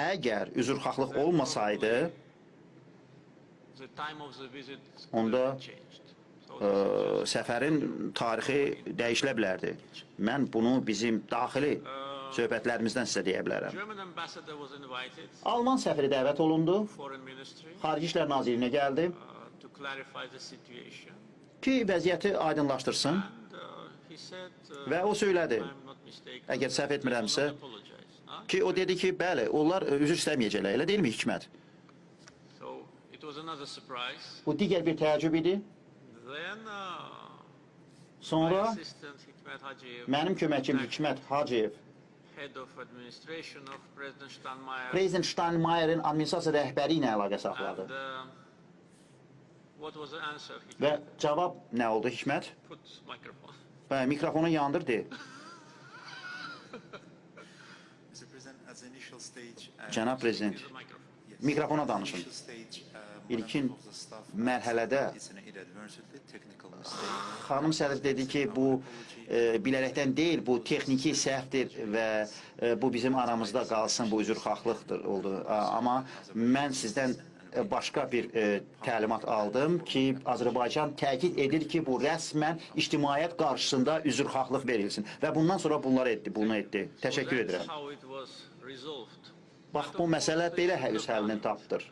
Əgər üzrxahlıq olmasaydı, onda səfərin tarixi dəyişilə bilərdi. Mən bunu bizim daxili söhbətlərimizdən sizə deyə bilərəm. Alman səfiri dəvət olundu, Xarici İşlər Nazirliyinə gəldi ki, vəziyyəti aydınlaşdırsın və o söylədi, əgər səhv etmirəmsə, ki, o dedi ki, bəli, onlar üzr istəməyəcəklər, elə deyilmi Hikmət? Bu digər bir təəccüb idi. Sonra mənim köməkçim Hikmət Hacıyev Prezident Steinmeierin administrasiya rəhbəri ilə əlaqə saxladı. Və cavab nə oldu Hikmət? Mikrofonu yandırdı. Cənab Prezident, mikrofona danışın. İlkin mərhələdə xanım sədr dedi ki, bu bilərəkdən deyil, bu texniki səhvdir və bu bizim aramızda qalsın, bu üzrxahlıqdır oldu. Amma mən sizdən başqa bir təlimat aldım ki, Azərbaycan təkid edir ki, bu rəsmən ictimaiyyət qarşısında üzrxahlıq verilsin. Və bundan sonra bunları etdi, bunu etdi. Təşəkkür edirəm. Bax, bu məsələ belə öz həllini tapdır.